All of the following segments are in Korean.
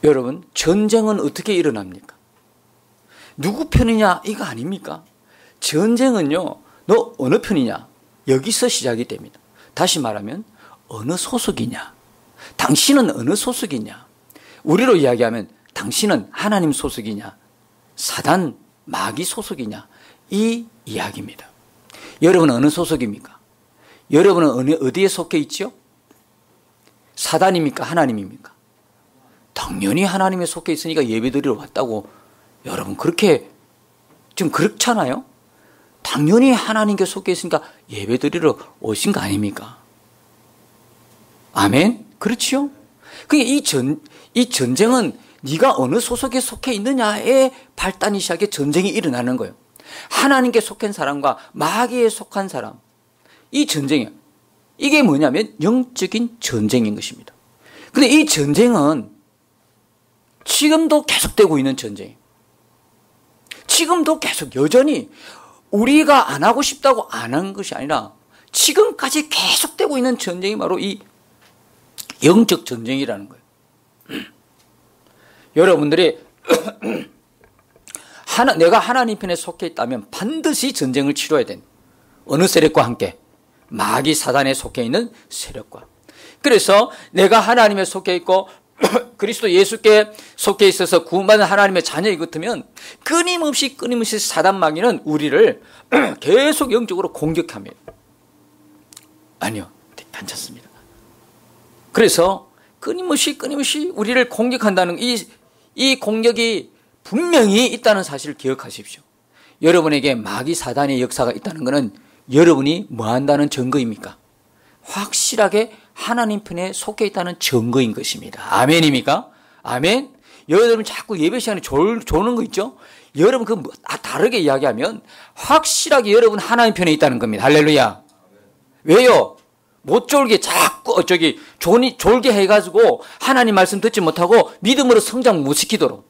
여러분, 전쟁은 어떻게 일어납니까? 누구 편이냐 이거 아닙니까? 전쟁은요, 너 어느 편이냐 여기서 시작이 됩니다. 다시 말하면 어느 소속이냐, 당신은 어느 소속이냐, 우리로 이야기하면 당신은 하나님 소속이냐, 사단 마귀 소속이냐, 이 이야기입니다. 여러분은 어느 소속입니까? 여러분은 어디에 속해 있지요? 사단입니까? 하나님입니까? 당연히 하나님에 속해 있으니까 예배드리러 왔다고. 여러분, 그렇게 좀 그렇잖아요? 당연히 하나님께 속해 있으니까 예배드리러 오신 거 아닙니까? 아멘? 그렇지요? 그러니까 이 전쟁은 네가 어느 소속에 속해 있느냐에 발단이 시작해 전쟁이 일어나는 거예요. 하나님께 속한 사람과 마귀에 속한 사람, 이 전쟁이에요. 이게 뭐냐면 영적인 전쟁인 것입니다. 그런데 이 전쟁은 지금도 계속되고 있는 전쟁이에요. 지금도 계속 여전히 우리가 안 하고 싶다고 안 한 것이 아니라 지금까지 계속되고 있는 전쟁이 바로 이 영적 전쟁이라는 거예요. 여러분들이 내가 하나님 편에 속해 있다면 반드시 전쟁을 치러야 된다. 어느 세력과 함께? 마귀 사단에 속해 있는 세력과. 그래서 내가 하나님에 속해 있고 그리스도 예수께 속해 있어서 구원받은 하나님의 자녀이 같으면 끊임없이 사단 마귀는 우리를 계속 영적으로 공격합니다. 아니요, 괜찮습니다. 그래서 끊임없이 우리를 공격한다는 이 공격이 분명히 있다는 사실을 기억하십시오. 여러분에게 마귀 사단의 역사가 있다는 것은 여러분이 뭐 한다는 증거입니까? 확실하게 하나님 편에 속해 있다는 증거인 것입니다. 아멘입니까? 아멘? 여러분 자꾸 예배 시간에 조는 거 있죠? 여러분 다르게 이야기하면 확실하게 여러분 하나님 편에 있다는 겁니다. 할렐루야. 왜요? 못 졸게 자꾸 졸게 해가지고 하나님 말씀 듣지 못하고 믿음으로 성장 못 시키도록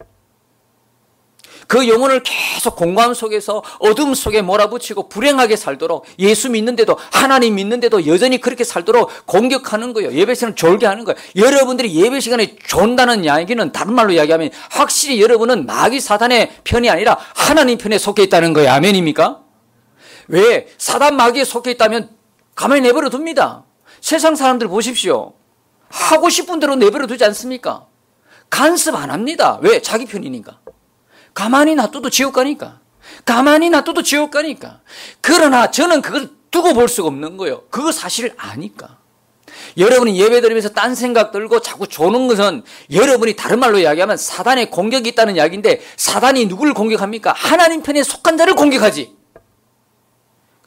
그 영혼을 계속 공감 속에서 어둠 속에 몰아붙이고 불행하게 살도록 예수 믿는데도 하나님 믿는데도 여전히 그렇게 살도록 공격하는 거예요. 예배 시간을 졸게 하는 거예요. 여러분들이 예배 시간에 존다는 이야기는 다른 말로 이야기하면 확실히 여러분은 마귀 사단의 편이 아니라 하나님 편에 속해 있다는 거예요. 아멘입니까? 왜? 사단 마귀에 속해 있다면 가만히 내버려 둡니다. 세상 사람들 보십시오. 하고 싶은 대로 내버려 두지 않습니까? 간섭 안 합니다. 왜? 자기 편이니까. 가만히 놔둬도 지옥 가니까. 그러나 저는 그걸 두고 볼 수가 없는 거예요. 그거 사실을 아니까. 여러분이 예배 드리면서 딴 생각 들고 자꾸 조는 것은 여러분이 다른 말로 이야기하면 사단의 공격이 있다는 이야기인데 사단이 누구를 공격합니까? 하나님 편에 속한 자를 공격하지.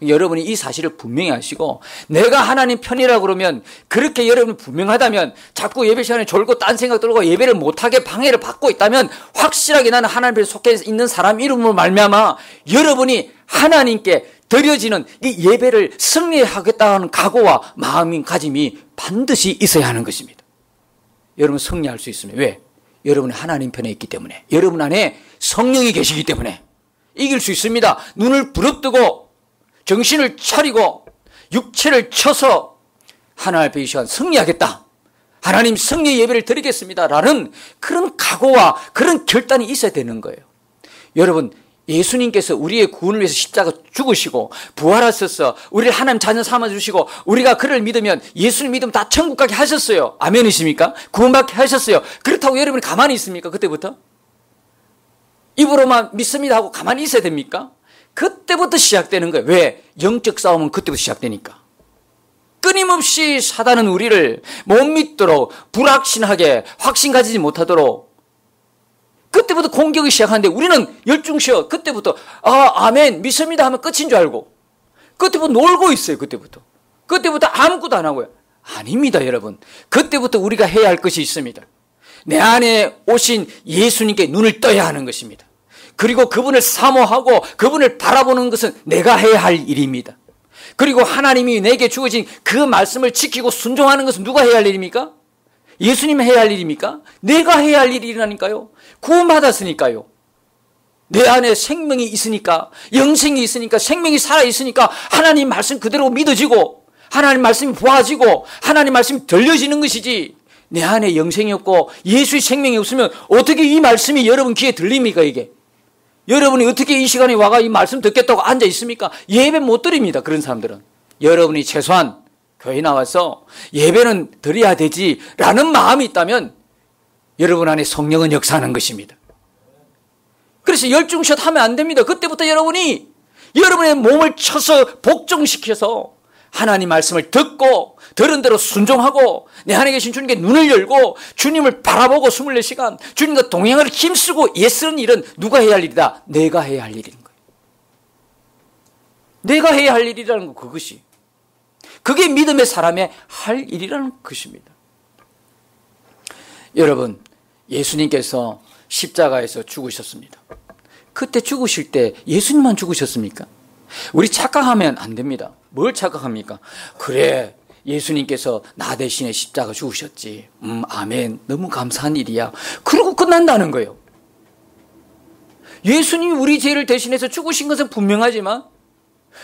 여러분이 이 사실을 분명히 아시고 내가 하나님 편이라고 그러면 그렇게 여러분이 분명하다면 자꾸 예배 시간에 졸고 딴 생각 들고 예배를 못하게 방해를 받고 있다면 확실하게 나는 하나님 편에 속해 있는 사람 이름으로 말미암아 여러분이 하나님께 드려지는 이 예배를 승리하겠다는 각오와 마음가짐이 반드시 있어야 하는 것입니다. 여러분 승리할 수 있으면 왜? 여러분이 하나님 편에 있기 때문에 여러분 안에 성령이 계시기 때문에 이길 수 있습니다. 눈을 부릅뜨고 정신을 차리고 육체를 쳐서 하나님 앞에 이 시간 승리하겠다. 하나님 승리 예배를 드리겠습니다. 라는 그런 각오와 그런 결단이 있어야 되는 거예요. 여러분 예수님께서 우리의 구원을 위해서 십자가 죽으시고 부활하셔서 우리를 하나님 자녀 삼아주시고 우리가 그를 믿으면 예수님 믿으면 다 천국 가게 하셨어요. 아멘이십니까? 구원받게 하셨어요. 그렇다고 여러분이 가만히 있습니까? 그때부터? 입으로만 믿습니다 하고 가만히 있어야 됩니까? 그때부터 시작되는 거예요. 왜? 영적 싸움은 그때부터 시작되니까. 끊임없이 사단은 우리를 못 믿도록 불확신하게 확신 가지지 못하도록 그때부터 공격이 시작하는데 우리는 열중시어 그때부터 아멘 믿습니다 하면 끝인 줄 알고 그때부터 놀고 있어요. 그때부터 아무것도 안 하고요. 아닙니다 여러분. 그때부터 우리가 해야 할 것이 있습니다. 내 안에 오신 예수님께 눈을 떠야 하는 것입니다. 그리고 그분을 사모하고 그분을 바라보는 것은 내가 해야 할 일입니다. 그리고 하나님이 내게 주어진 그 말씀을 지키고 순종하는 것은 누가 해야 할 일입니까? 예수님이 해야 할 일입니까? 내가 해야 할 일이라니까요. 구원받았으니까요. 내 안에 생명이 있으니까 영생이 있으니까 생명이 살아있으니까 하나님 말씀 그대로 믿어지고 하나님 말씀이 보아지고 하나님 말씀이 들려지는 것이지 내 안에 영생이 없고 예수의 생명이 없으면 어떻게 이 말씀이 여러분 귀에 들립니까 이게? 여러분이 어떻게 이 시간에 와가 이 말씀 듣겠다고 앉아 있습니까? 예배 못 드립니다. 그런 사람들은. 여러분이 최소한 교회 나와서 예배는 드려야 되지라는 마음이 있다면 여러분 안에 성령은 역사하는 것입니다. 그래서 열중샷 하면 안 됩니다. 그때부터 여러분이 여러분의 몸을 쳐서 복종시켜서 하나님 말씀을 듣고 들은 대로 순종하고 내 안에 계신 주님께 눈을 열고 주님을 바라보고 24시간 주님과 동행을 힘쓰고 애쓰는 일은 누가 해야 할 일이다? 내가 해야 할 일인 거예요. 내가 해야 할 일이라는 거 그것이. 그게 믿음의 사람의 할 일이라는 것입니다. 여러분, 예수님께서 십자가에서 죽으셨습니다. 그때 죽으실 때 예수님만 죽으셨습니까? 우리 착각하면 안 됩니다. 뭘 착각합니까? 그래, 예수님께서 나 대신에 십자가 죽으셨지. 아멘. 너무 감사한 일이야. 그러고 끝난다는 거예요. 예수님이 우리 죄를 대신해서 죽으신 것은 분명하지만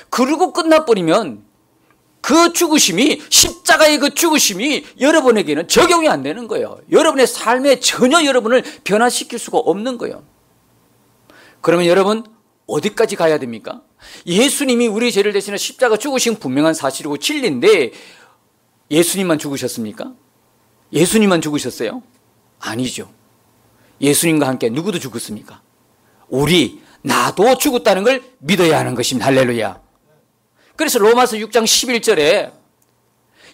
그러고 끝나버리면 그 죽으심이, 십자가의 그 죽으심이 여러분에게는 적용이 안 되는 거예요. 여러분의 삶에 전혀 여러분을 변화시킬 수가 없는 거예요. 그러면 여러분 어디까지 가야 됩니까? 예수님이 우리 죄를 대신해 십자가 죽으신 분명한 사실이고 진리인데 예수님만 죽으셨습니까? 예수님만 죽으셨어요? 아니죠. 예수님과 함께 누구도 죽었습니까? 나도 죽었다는 걸 믿어야 하는 것입니다. 할렐루야. 그래서 로마서 6장 11절에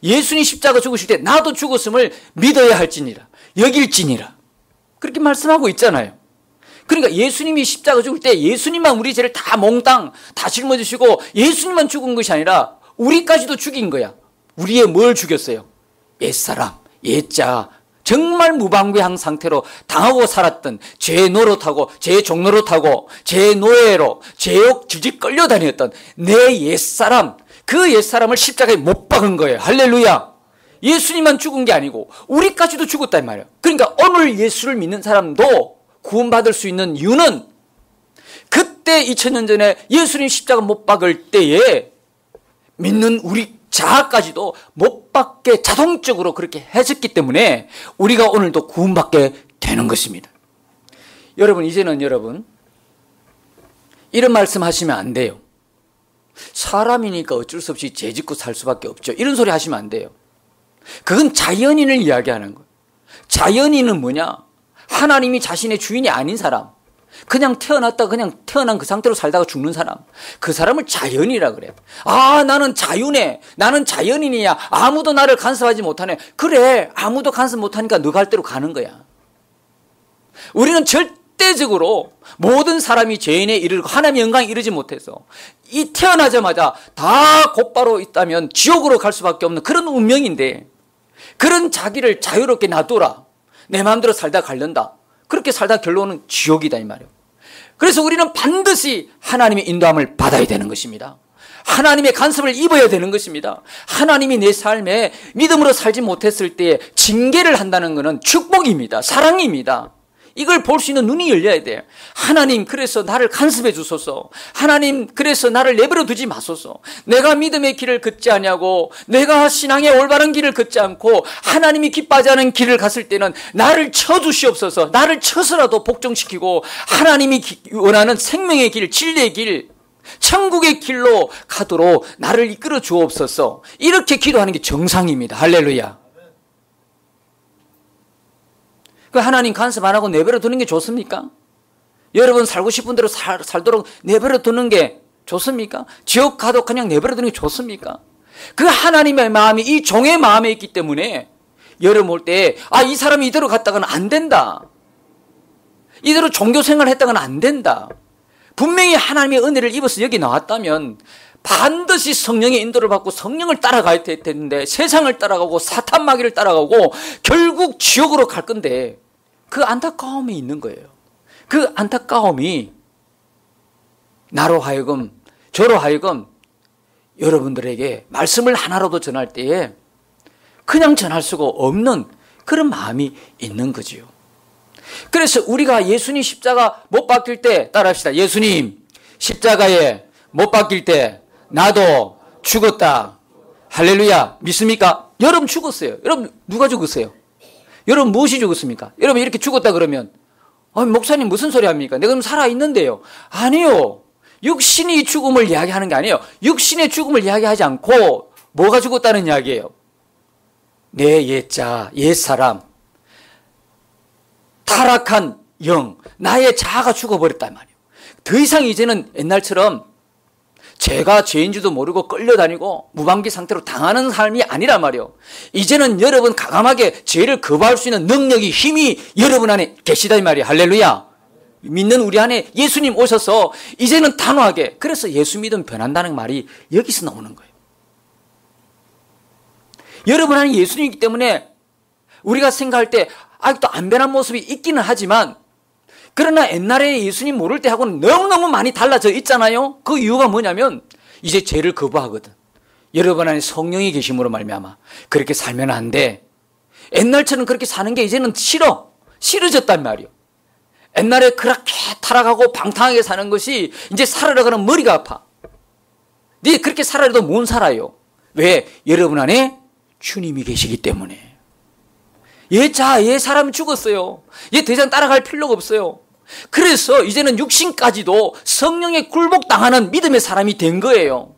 예수님 십자가 죽으실 때 나도 죽었음을 믿어야 할지니라, 여길지니라. 그렇게 말씀하고 있잖아요. 그러니까 예수님이 십자가 죽을 때 예수님만 우리 죄를 다 몽땅 다 짊어지시고 예수님만 죽은 것이 아니라 우리까지도 죽인 거야. 우리의 뭘 죽였어요? 옛사람, 옛자, 정말 무방비한 상태로 당하고 살았던 죄 노릇하고 죄 종노릇하고 죄 노예로 죄욕 질질 끌려다녔던 내 옛사람, 그 옛사람을 십자가에 못 박은 거예요. 할렐루야. 예수님만 죽은 게 아니고 우리까지도 죽었단 말이에요. 그러니까 오늘 예수를 믿는 사람도 구원받을 수 있는 이유는 그때 2000년 전에 예수님 십자가 못 박을 때에 믿는 우리 자아까지도 못 받게 자동적으로 그렇게 해줬기 때문에 우리가 오늘도 구원받게 되는 것입니다. 여러분, 이제는 여러분 이런 말씀 하시면 안 돼요. 사람이니까 어쩔 수 없이 죄 짓고 살 수밖에 없죠. 이런 소리 하시면 안 돼요. 그건 자연인을 이야기하는 거예요. 자연인은 뭐냐? 하나님이 자신의 주인이 아닌 사람, 그냥 태어난 그 상태로 살다가 죽는 사람, 그 사람을 자연이라 그래요. 나는 자유네, 나는 자연인이야, 아무도 나를 간섭하지 못하네. 그래, 아무도 간섭 못하니까 너 갈 대로 가는 거야. 우리는 절대적으로 모든 사람이 죄인에 이르고 하나님의 영광에 이르지 못해서 이 태어나자마자 다 곧바로 있다면 지옥으로 갈 수밖에 없는 그런 운명인데, 그런 자기를 자유롭게 놔둬라, 내 마음대로 살다 갈른다, 그렇게 살다 결론은 지옥이다 이 말이에요. 그래서 우리는 반드시 하나님의 인도함을 받아야 되는 것입니다. 하나님의 간섭을 입어야 되는 것입니다. 하나님이 내 삶에 믿음으로 살지 못했을 때에 징계를 한다는 것은 축복입니다. 사랑입니다. 이걸 볼 수 있는 눈이 열려야 돼요. 하나님, 그래서 나를 간섭해 주소서. 하나님, 그래서 나를 내버려 두지 마소서. 내가 믿음의 길을 걷지 않냐고, 내가 신앙의 올바른 길을 걷지 않고 하나님이 기뻐하지 않은 길을 갔을 때는 나를 쳐주시옵소서. 나를 쳐서라도 복종시키고 하나님이 원하는 생명의 길, 진리의 길, 천국의 길로 가도록 나를 이끌어 주옵소서. 이렇게 기도하는 게 정상입니다. 할렐루야. 그 하나님 간섭 안 하고 내버려 두는 게 좋습니까? 여러분 살고 싶은 대로 살도록 내버려 두는 게 좋습니까? 지옥 가도 그냥 내버려 두는 게 좋습니까? 그 하나님의 마음이 이 종의 마음에 있기 때문에 여러분 올 때 이 사람이 이대로 갔다가는 안 된다, 이대로 종교 생활을 했다가는 안 된다, 분명히 하나님의 은혜를 입어서 여기 나왔다면 반드시 성령의 인도를 받고 성령을 따라가야 되는데 세상을 따라가고 사탄 마귀를 따라가고 결국 지옥으로 갈 건데, 그 안타까움이 있는 거예요. 그 안타까움이 나로 하여금, 저로 하여금 여러분들에게 말씀을 하나라도 전할 때에 그냥 전할 수가 없는 그런 마음이 있는 거지요. 그래서 우리가 예수님 십자가 못 박힐 때 따라합시다. 예수님 십자가에 못 박힐 때 나도 죽었다. 할렐루야. 믿습니까? 여러분 죽었어요. 여러분 누가 죽었어요? 여러분 무엇이 죽었습니까? 여러분 이렇게 죽었다 그러면 목사님 무슨 소리 합니까? 내가 그럼 살아있는데요. 아니요. 육신이 죽음을 이야기하는 게 아니에요. 육신의 죽음을 이야기하지 않고 뭐가 죽었다는 이야기예요? 내 옛자, 옛사람, 타락한 영, 나의 자아가 죽어버렸단 말이에요. 더 이상 이제는 옛날처럼 제가 죄인지도 모르고 끌려다니고 무방비 상태로 당하는 삶이 아니란 말이에요. 이제는 여러분 과감하게 죄를 거부할 수 있는 능력이, 힘이 여러분 안에 계시다 이 말이에요. 할렐루야. 믿는 우리 안에 예수님 오셔서 이제는 단호하게, 그래서 예수 믿으면 변한다는 말이 여기서 나오는 거예요. 여러분 안에 예수님이기 때문에 우리가 생각할 때 아직도 안 변한 모습이 있기는 하지만, 그러나 옛날에 예수님 모를 때하고는 너무너무 많이 달라져 있잖아요. 그 이유가 뭐냐면 이제 죄를 거부하거든. 여러분 안에 성령이 계심으로 말미암아 그렇게 살면 안 돼. 옛날처럼 그렇게 사는 게 이제는 싫어졌단 말이에요. 옛날에 그렇게 타락하고 방탕하게 사는 것이 이제 살아가는 머리가 아파. 네 그렇게 살아도 못 살아요. 왜? 여러분 안에 주님이 계시기 때문에. 옛 사람이 죽었어요. 얘 더 이상 따라갈 필요가 없어요. 그래서 이제는 육신까지도 성령에 굴복당하는 믿음의 사람이 된 거예요.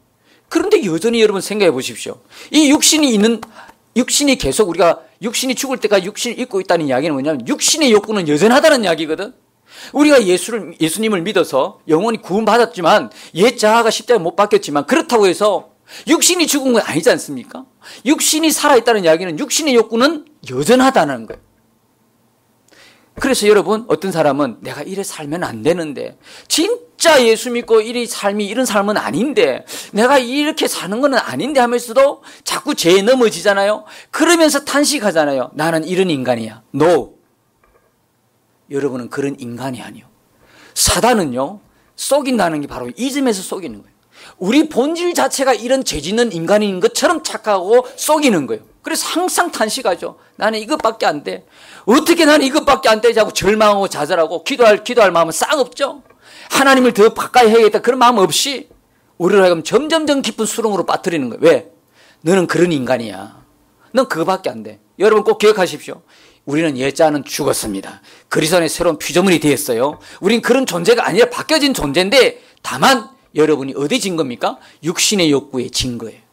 그런데 여전히 여러분 생각해 보십시오. 이 육신이 계속 우리가 육신이 죽을 때까지 육신을 입고 있다는 이야기는 뭐냐면 육신의 욕구는 여전하다는 이야기거든. 우리가 예수님을 믿어서 영원히 구원받았지만 옛 자아가 십자가에 못 박혔지만 그렇다고 해서 육신이 죽은 건 아니지 않습니까? 육신이 살아있다는 이야기는 육신의 욕구는 여전하다는 거예요. 그래서 여러분 어떤 사람은 내가 이래 살면 안 되는데, 진짜 예수 믿고 이런 삶은 아닌데, 내가 이렇게 사는 건 아닌데 하면서도 자꾸 죄에 넘어지잖아요. 그러면서 탄식하잖아요. 나는 이런 인간이야. No. 여러분은 그런 인간이 아니요. 사단은요, 속인다는 게 바로 이 점에서 속이는 거예요. 우리 본질 자체가 이런 죄 짓는 인간인 것처럼 착각하고 속이는 거예요. 그래서 항상 탄식하죠. 나는 이것밖에 안 돼. 어떻게 나는 이것밖에 안 되지 하고 절망하고 좌절하고 기도할 마음은 싹 없죠. 하나님을 더 가까이 해야겠다 그런 마음 없이 우리로 하여금 점점 깊은 수렁으로 빠뜨리는 거예요. 왜? 너는 그런 인간이야. 넌 그거밖에 안 돼. 여러분 꼭 기억하십시오. 우리는 옛자는 죽었습니다. 그리스도 안에 새로운 피조물이 되었어요. 우린 그런 존재가 아니라 바뀌어진 존재인데, 다만 여러분이 어디 진 겁니까? 육신의 욕구에 진 거예요.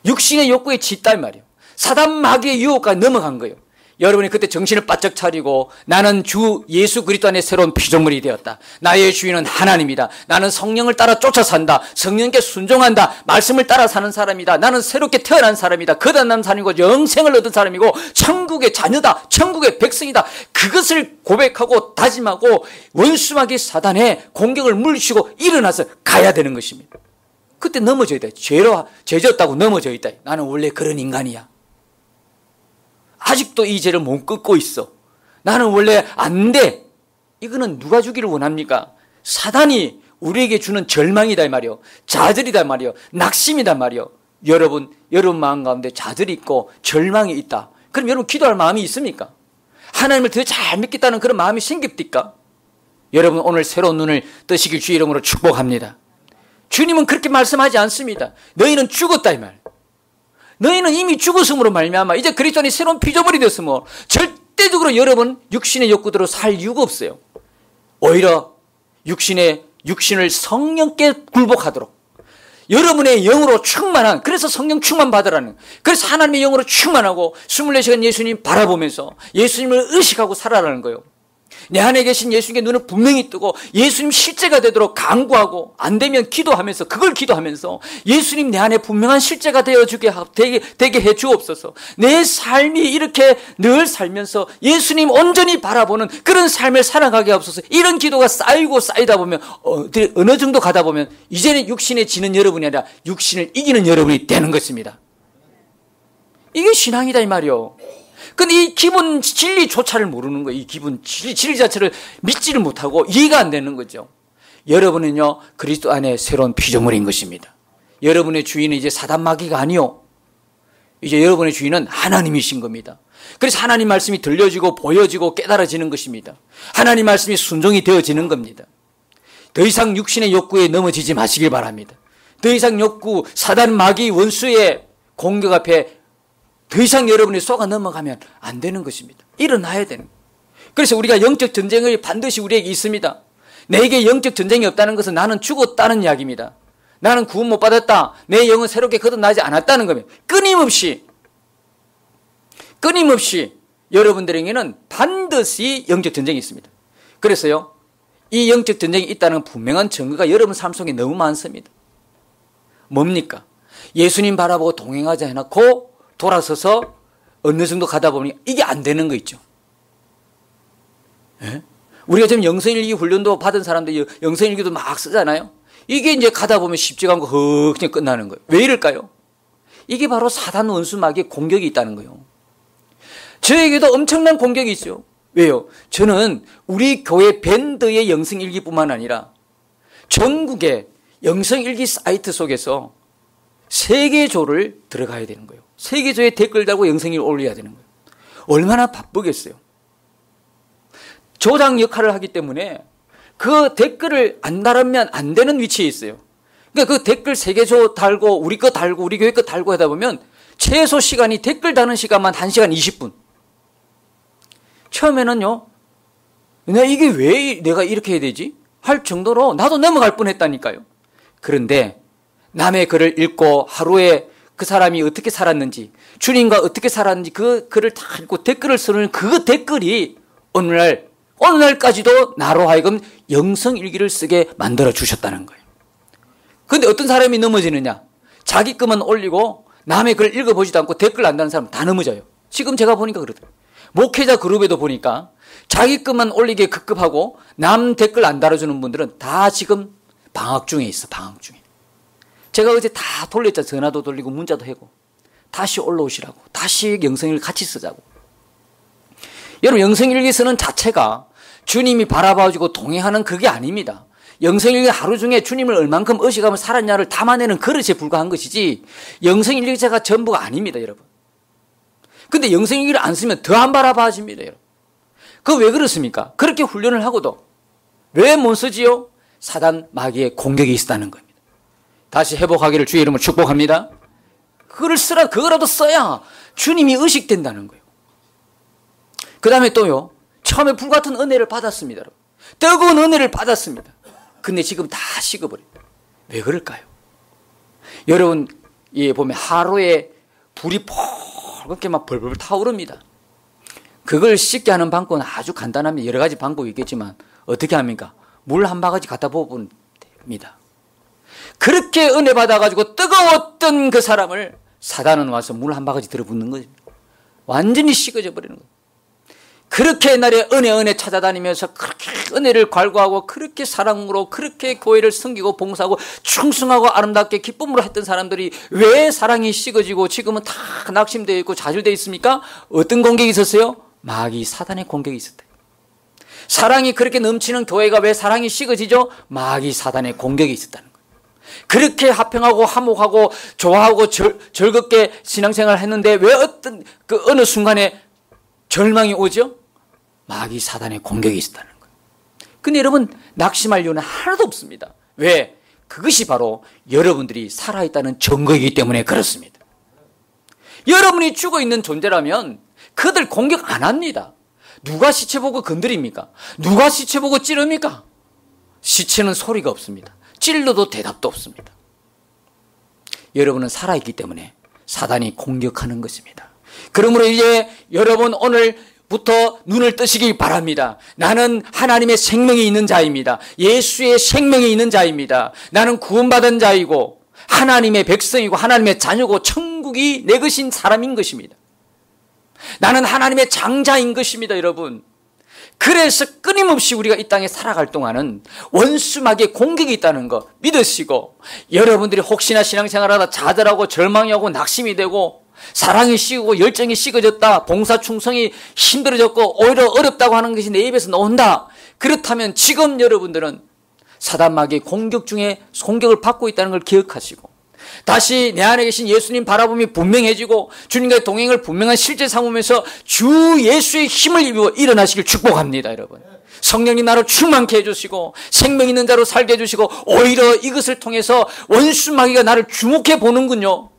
육신의 욕구에 짓다 말이에요. 사단 마귀의 유혹까지 넘어간 거예요. 여러분이 그때 정신을 바짝 차리고 나는 주 예수 그리스도 안에 새로운 피조물이 되었다. 나의 주인은 하나님이다. 나는 성령을 따라 쫓아 산다. 성령께 순종한다. 말씀을 따라 사는 사람이다. 나는 새롭게 태어난 사람이다. 거듭난 사람이고 영생을 얻은 사람이고 천국의 자녀다. 천국의 백성이다. 그것을 고백하고 다짐하고 원수마귀 사단의 공격을 물리치고 일어나서 가야 되는 것입니다. 그때 넘어져야 돼. 죄졌다고 넘어져 있다. 나는 원래 그런 인간이야. 아직도 이 죄를 못 끊고 있어. 나는 원래 안 돼. 이거는 누가 주기를 원합니까? 사단이 우리에게 주는 절망이다 이 말이요. 좌절이다 이 말이요. 낙심이다 이 말이요. 여러분 마음 가운데 좌절이 있고 절망이 있다. 그럼 여러분 기도할 마음이 있습니까? 하나님을 더 잘 믿겠다는 그런 마음이 생깁니까? 여러분 오늘 새로운 눈을 뜨시길 주의 이름으로 축복합니다. 주님은 그렇게 말씀하지 않습니다. 너희는 죽었다 이 말. 너희는 이미 죽었음으로 말미암아 이제 그리스도 안에 새로운 피조물이 됐으므로 절대적으로 여러분 육신의 욕구대로 살 이유가 없어요. 오히려 육신을 성령께 굴복하도록 여러분의 영으로 충만한, 그래서 성령 충만 받으라는, 그래서 하나님의 영으로 충만하고 24시간 예수님 바라보면서 예수님을 의식하고 살아라는 거예요. 내 안에 계신 예수님께 눈을 분명히 뜨고 예수님 실제가 되도록 간구하고, 안 되면 기도하면서, 그걸 기도하면서 예수님 내 안에 분명한 실제가 되게 해 주옵소서. 내 삶이 이렇게 늘 살면서 예수님 온전히 바라보는 그런 삶을 살아가게 하옵소서. 이런 기도가 쌓이다 보면 어느 정도 가다 보면 이제는 육신에 지는 여러분이 아니라 육신을 이기는 여러분이 되는 것입니다. 이게 신앙이다 이 말이요. 근데 이 기본 진리조차를 모르는 거예요. 이 기본 진리 자체를 믿지를 못하고 이해가 안 되는 거죠. 여러분은요, 그리스도 안에 새로운 피조물인 것입니다. 여러분의 주인은 이제 사단 마귀가 아니요. 이제 여러분의 주인은 하나님이신 겁니다. 그래서 하나님 말씀이 들려지고 보여지고 깨달아지는 것입니다. 하나님 말씀이 순종이 되어지는 겁니다. 더 이상 육신의 욕구에 넘어지지 마시길 바랍니다. 더 이상 욕구, 사단 마귀 원수의 공격 앞에 더 이상 여러분이 속아 넘어가면 안 되는 것입니다. 일어나야 되는 거예요. 그래서 우리가 영적 전쟁이 반드시 우리에게 있습니다. 내게 영적 전쟁이 없다는 것은 나는 죽었다는 이야기입니다. 나는 구원 못 받았다. 내 영은 새롭게 거듭나지 않았다는 겁니다. 끊임없이 여러분들에게는 반드시 영적 전쟁이 있습니다. 그래서요, 이 영적 전쟁이 있다는 분명한 증거가 여러분 삶 속에 너무 많습니다. 뭡니까? 예수님 바라보고 동행하지 않고 돌아서서 어느 정도 가다 보니 이게 안 되는 거 있죠. 예? 우리가 지금 영성일기 훈련도 받은 사람들 영성일기도 막 쓰잖아요. 이게 이제 가다 보면 쉽지가 않고 그냥 끝나는 거예요. 왜 이럴까요? 이게 바로 사단 원수마귀의 공격이 있다는 거예요. 저에게도 엄청난 공격이 있어요. 왜요? 저는 우리 교회 밴드의 영성일기뿐만 아니라 전국의 영성일기 사이트 속에서 세계조를 들어가야 되는 거예요. 세계조에 댓글 달고 영성일기 올려야 되는 거예요. 얼마나 바쁘겠어요. 조장 역할을 하기 때문에 그 댓글을 안 달으면 안 되는 위치에 있어요. 그러니까 그 댓글 세계조 달고 우리 거 달고 우리 교회 거 달고 하다 보면 최소 시간이 댓글 다는 시간만 1시간 20분. 처음에는요, 이게 왜 내가 이렇게 해야 되지? 할 정도로 나도 넘어갈 뻔했다니까요. 그런데 남의 글을 읽고 하루에 그 사람이 어떻게 살았는지, 주님과 어떻게 살았는지 그 글을 다 읽고 댓글을 쓰는 그 댓글이 오늘날까지도 나로 하여금 영성일기를 쓰게 만들어 주셨다는 거예요. 그런데 어떤 사람이 넘어지느냐? 자기 것만 올리고 남의 글 읽어보지도 않고 댓글 안 다는 사람 다 넘어져요. 지금 제가 보니까 그러더라고요. 목회자 그룹에도 보니까 자기 것만 올리기에 급급하고 남 댓글 안 달아주는 분들은 다 지금 방학 중에 있어. 방학 중에. 제가 어제 다 돌렸잖아요. 전화도 돌리고 문자도 하고 다시 올라오시라고, 다시 영성일기 같이 쓰자고. 여러분, 영성일기 쓰는 자체가 주님이 바라봐주고 동행하는 그게 아닙니다. 영성일기 하루 중에 주님을 얼만큼 의식하며 살았냐를 담아내는 그릇에 불과한 것이지 영성일기자가 전부가 아닙니다, 여러분. 근데 영성일기를 안 쓰면 더 안 바라봐집니다, 여러분. 그거 왜 그렇습니까? 그렇게 훈련을 하고도 왜 못 쓰지요? 사단 마귀의 공격이 있다는 겁니다. 다시 회복하기를 주의 이름으로 축복합니다. 그거라도 써야 주님이 의식된다는 거예요. 그 다음에 또요, 처음에 불같은 은혜를 받았습니다, 여러분. 뜨거운 은혜를 받았습니다. 근데 지금 다 식어버려요. 왜 그럴까요? 여러분, 보면 하루에 불이 그렇게 막 벌벌 타오릅니다. 그걸 씻게 하는 방법은 아주 간단합니다. 여러 가지 방법이 있겠지만 어떻게 합니까? 물 한 바가지 갖다 부으면 됩니다. 그렇게 은혜 받아가지고 뜨거웠던 그 사람을 사단은 와서 물 한 바가지 들어붓는 거죠. 완전히 식어져 버리는 거예요. 그렇게 옛날에 은혜 찾아다니면서 그렇게 은혜를 갈구하고 그렇게 사랑으로 그렇게 교회를 섬기고 봉사하고 충성하고 아름답게 기쁨으로 했던 사람들이 왜 사랑이 식어지고 지금은 다 낙심되어 있고 좌절되어 있습니까? 어떤 공격이 있었어요? 마귀 사단의 공격이 있었다. 사랑이 그렇게 넘치는 교회가 왜 사랑이 식어지죠? 마귀 사단의 공격이 있었다는 거예요. 그렇게 화평하고 화목하고 좋아하고 즐겁게 신앙생활을 했는데 왜 어느 순간에 절망이 오죠? 마귀 사단의 공격이 있었다는 거예요. 근데 여러분, 낙심할 이유는 하나도 없습니다. 왜? 그것이 바로 여러분들이 살아있다는 증거이기 때문에 그렇습니다. 여러분이 죽어있는 존재라면 그들 공격 안 합니다. 누가 시체 보고 건드립니까? 누가 시체 보고 찌릅니까? 시체는 소리가 없습니다. 찔러도 대답도 없습니다. 여러분은 살아있기 때문에 사단이 공격하는 것입니다. 그러므로 이제 여러분 오늘부터 눈을 뜨시기 바랍니다. 나는 하나님의 생명이 있는 자입니다. 예수의 생명이 있는 자입니다. 나는 구원받은 자이고 하나님의 백성이고 하나님의 자녀고 천국이 내 것인 사람인 것입니다. 나는 하나님의 장자인 것입니다, 여러분. 그래서 끊임없이 우리가 이 땅에 살아갈 동안은 원수마귀의 공격이 있다는 거 믿으시고, 여러분들이 혹시나 신앙생활하다 좌절하고 절망이 오고 낙심이 되고 사랑이 식고 열정이 식어졌다, 봉사 충성이 힘들어졌고 오히려 어렵다고 하는 것이 내 입에서 나온다. 그렇다면 지금 여러분들은 사단 마귀의 공격 중에 공격을 받고 있다는 걸 기억하시고, 다시 내 안에 계신 예수님 바라봄이 분명해지고 주님과의 동행을 분명한 실제 삼으면서 주 예수의 힘을 입어 일어나시길 축복합니다, 여러분. 성령님 나를 충만케 해주시고 생명 있는 자로 살게 해주시고, 오히려 이것을 통해서 원수 마귀가 나를 주목해 보는군요.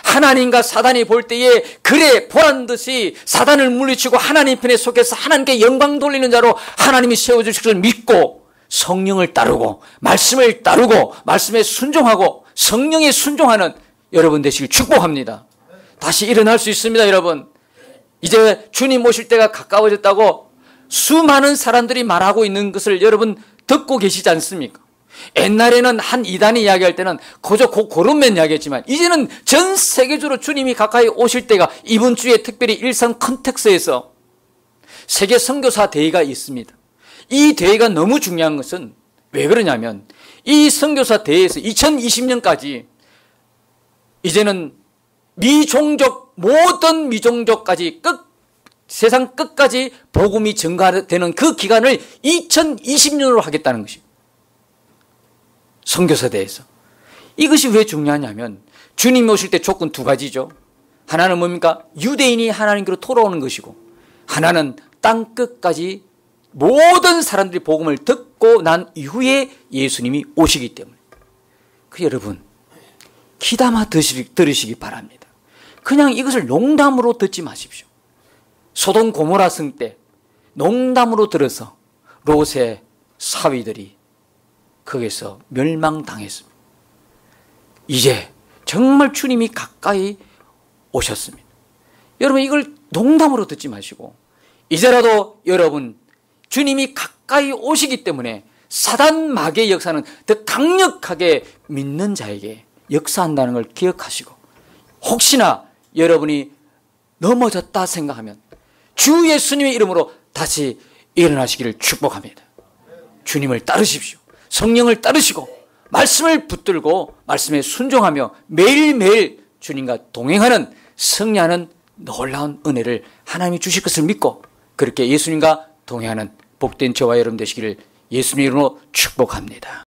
하나님과 사단이 볼 때에 그래 보란 듯이 사단을 물리치고 하나님 편에 속해서 하나님께 영광 돌리는 자로 하나님이 세워주실 것을 믿고 성령을 따르고 말씀을 따르고 말씀에 순종하고 성령에 순종하는 여러분 되시길 축복합니다. 다시 일어날 수 있습니다. 여러분, 이제 주님 오실 때가 가까워졌다고 수많은 사람들이 말하고 있는 것을 여러분 듣고 계시지 않습니까? 옛날에는 한 이단이 이야기할 때는 그저 그런면 이야기했지만 이제는 전 세계적으로 주님이 가까이 오실 때가 이번 주에 특별히 일상 컨텍스트에서 세계 선교사 대회가 있습니다. 이 대회가 너무 중요한 것은 왜 그러냐면 이 선교사 대회에서 2020년까지 이제는 미종족 모든 미종족까지 세상 끝까지 복음이 전가되는 그 기간을 2020년으로 하겠다는 것입니다. 선교사 대회에서. 이것이 왜 중요하냐면 주님이 오실 때 조건 두 가지죠. 하나는 뭡니까? 유대인이 하나님께로 돌아오는 것이고 하나는 땅 끝까지 모든 사람들이 복음을 듣고 난 이후에 예수님이 오시기 때문에. 여러분 귀담아 들으시기 바랍니다. 그냥 이것을 농담으로 듣지 마십시오. 소돔 고모라 성 때 농담으로 들어서 롯의 사위들이 거기서 멸망당했습니다. 이제 정말 주님이 가까이 오셨습니다. 여러분 이걸 농담으로 듣지 마시고 이제라도 여러분 주님이 가까이 오시기 때문에 사단 마귀의 역사는 더 강력하게 믿는 자에게 역사한다는 걸 기억하시고 혹시나 여러분이 넘어졌다 생각하면 주 예수님의 이름으로 다시 일어나시기를 축복합니다. 주님을 따르십시오. 성령을 따르시고 말씀을 붙들고 말씀에 순종하며 매일매일 주님과 동행하는 승리하는 놀라운 은혜를 하나님이 주실 것을 믿고 그렇게 예수님과 동행하는 복된 저와 여러분 되시기를 예수님 이름으로 축복합니다.